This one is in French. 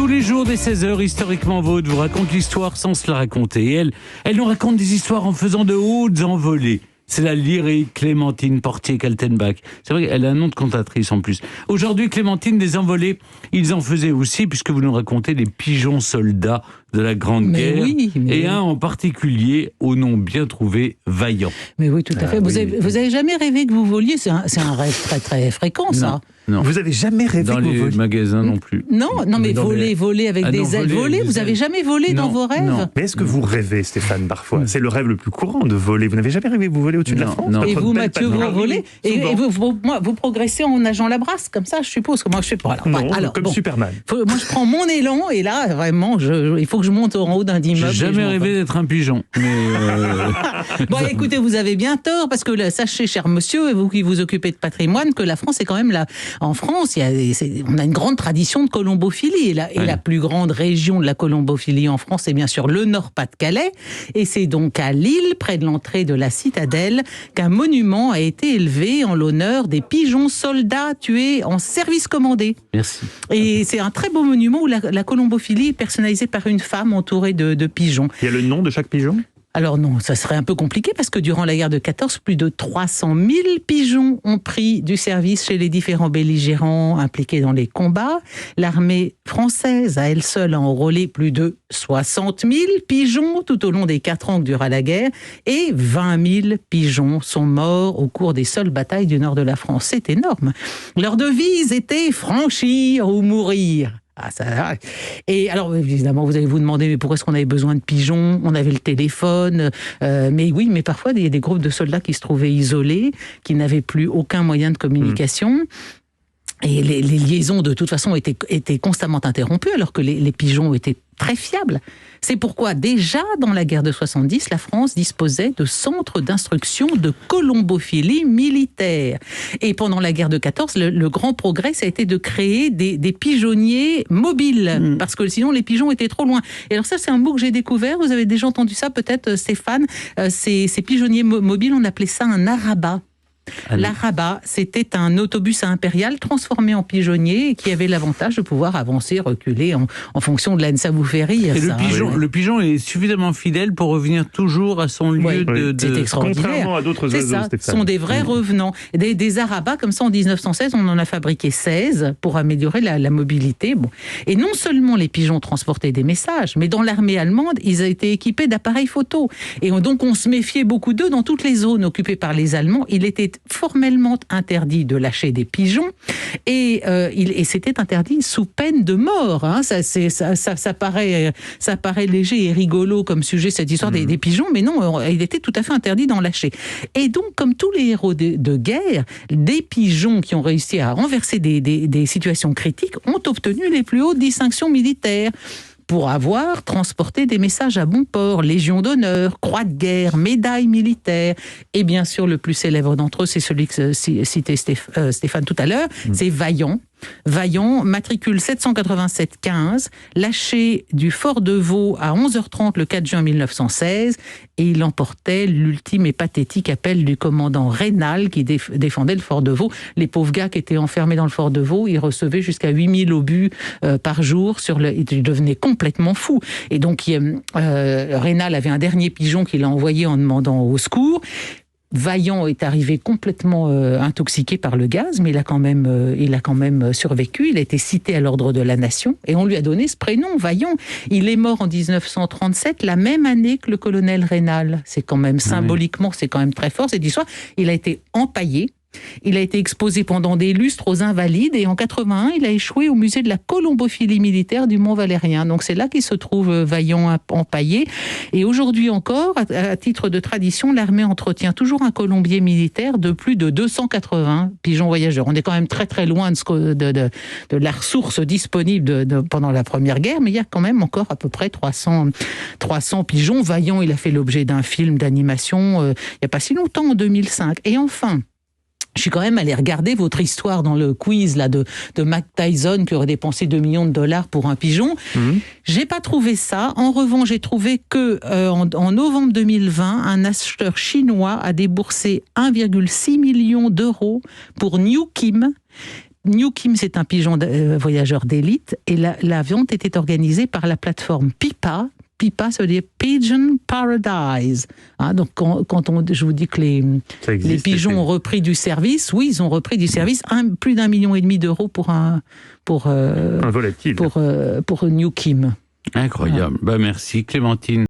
les jours dès 16h, Historiquement Vôtre vous raconte l'histoire sans se la raconter. Et elle nous raconte des histoires en faisant de hautes envolées. C'est la lyrique Clémentine Portier-Kaltenbach. C'est vrai qu'elle a un nom de cantatrice en plus. Aujourd'hui, Clémentine, des envolées, ils en faisaient aussi, puisque vous nous racontez les pigeons soldats de la Grande Guerre. Oui, et un en particulier, au nom bien trouvé, Vaillant. Mais oui, tout à fait. Vous avez jamais rêvé que vous voliez? C'est un rêve très très fréquent, ça. Non. Vous avez jamais rêvé dans que vous les voliez? magasins non plus. Non, mais voler avec des ailes. Voler, vous ailes. avez jamais volé dans vos rêves? Non. Mais est-ce que vous rêvez, Stéphane, parfois? C'est le rêve le plus courant de voler. Vous n'avez jamais rêvé que vous volez au-dessus de la Non, France? non. Et Votre vous, belle Mathieu, vous panoramique? volez? Et vous progressez en nageant la brasse, comme ça, je suppose. Moi, je sais pas. Non, comme Superman. Moi, je prends mon élan, et là, vraiment, il faut que je monte en haut d'un immeuble. J'ai jamais rêvé d'être un pigeon. Mais Bon, écoutez, vous avez bien tort, parce que là, sachez, cher monsieur, vous qui vous occupez de patrimoine, que la France est quand même là. En France, on a une grande tradition de colombophilie. Et la plus grande région de la colombophilie en France, c'est bien sûr le Nord-Pas-de-Calais. Et c'est donc à Lille, près de l'entrée de la citadelle, qu'un monument a été élevé en l'honneur des pigeons soldats tués en service commandé. merci. Et c'est un très beau monument où la colombophilie est personnalisée par une femme entourée de pigeons. Il y a le nom de chaque pigeon? Alors non, ça serait un peu compliqué parce que durant la guerre de 14, plus de 300 000 pigeons ont pris du service chez les différents belligérants impliqués dans les combats. L'armée française, à elle seule, a enrôlé plus de 60 000 pigeons tout au long des 4 ans que dura la guerre, et 20 000 pigeons sont morts au cours des seules batailles du nord de la France. C'est énorme. Leur devise était « franchir ou mourir ». Et alors, évidemment, vous allez vous demander mais pourquoi est-ce qu'on avait besoin de pigeons? On avait le téléphone, mais oui, mais parfois, il y a des groupes de soldats qui se trouvaient isolés, qui n'avaient plus aucun moyen de communication. Et les liaisons, de toute façon, étaient constamment interrompues, alors que les pigeons étaient très fiables. C'est pourquoi, déjà dans la guerre de 70, la France disposait de centres d'instruction de colombophilie militaire. Et pendant la guerre de 14, le grand progrès, ça a été de créer des pigeonniers mobiles, parce que sinon les pigeons étaient trop loin. Et alors ça, c'est un mot que j'ai découvert, vous avez déjà entendu ça peut-être, Stéphane, ces pigeonniers mobiles, on appelait ça un arabat. L'arabat, c'était un autobus impérial transformé en pigeonnier qui avait l'avantage de pouvoir avancer, reculer en fonction de l'âne. Ça vous fait rire, et ça, le pigeon est suffisamment fidèle pour revenir toujours à son lieu de... C'est extraordinaire. Contrairement à d'autres oiseaux, ça, Stéphane. Ce sont des vrais revenants. Des arabats, comme ça, en 1916, on en a fabriqué 16 pour améliorer la mobilité. Bon. Et non seulement les pigeons transportaient des messages, mais dans l'armée allemande, ils étaient équipés d'appareils photo. Et donc, on se méfiait beaucoup d'eux dans toutes les zones occupées par les Allemands. Il était formellement interdit de lâcher des pigeons et c'était interdit sous peine de mort. Hein. Ça paraît léger et rigolo comme sujet, cette histoire des pigeons, mais non, il était tout à fait interdit d'en lâcher. Et donc, comme tous les héros de guerre, des pigeons qui ont réussi à renverser des situations critiques ont obtenu les plus hautes distinctions militaires pour avoir transporté des messages à bon port, Légion d'honneur, Croix de guerre, médaille militaire, et bien sûr le plus célèbre d'entre eux, c'est celui que citait Stéphane tout à l'heure, c'est Vaillant. Vaillant, matricule 787-15, lâché du fort de Vaux à 11h30 le 4 juin 1916, et il emportait l'ultime et pathétique appel du commandant Raynal qui défendait le fort de Vaux. Les pauvres gars qui étaient enfermés dans le fort de Vaux, ils recevaient jusqu'à 8000 obus par jour, ils devenaient complètement fous. Et donc Raynal avait un dernier pigeon qu'il a envoyé en demandant au secours. Vaillant est arrivé complètement intoxiqué par le gaz, mais il a quand même survécu. Il a été cité à l'ordre de la Nation et on lui a donné ce prénom, Vaillant. Il est mort en 1937, la même année que le colonel Raynal. C'est quand même symboliquement, c'est quand même très fort cette histoire. Il a été empaillé. Il a été exposé pendant des lustres aux Invalides et en 81, il a échoué au musée de la colombophilie militaire du Mont-Valérien. Donc c'est là qu'il se trouve Vaillant empaillé. Et aujourd'hui encore, à titre de tradition, l'armée entretient toujours un colombier militaire de plus de 280 pigeons voyageurs. On est quand même très très loin de la ressource disponible pendant la Première Guerre, mais il y a quand même encore à peu près 300 pigeons. Vaillant, il a fait l'objet d'un film d'animation il n'y a pas si longtemps, en 2005. Et enfin, je suis quand même allé regarder votre histoire dans le quiz là, de Mike Tyson qui aurait dépensé $2 millions pour un pigeon. J'ai pas trouvé ça. En revanche, j'ai trouvé que en novembre 2020, un acheteur chinois a déboursé 1,6 million d'euros pour New Kim, New Kim, c'est un pigeon voyageur d'élite, et la vente était organisée par la plateforme Pipa. Pipa, ça veut dire Pigeon Paradise. Donc, je vous dis que les pigeons ont repris du service, oui, ils ont repris du service, plus d'1,5 million d'euros pour un volatile. pour New Kim. Incroyable. Merci Clémentine.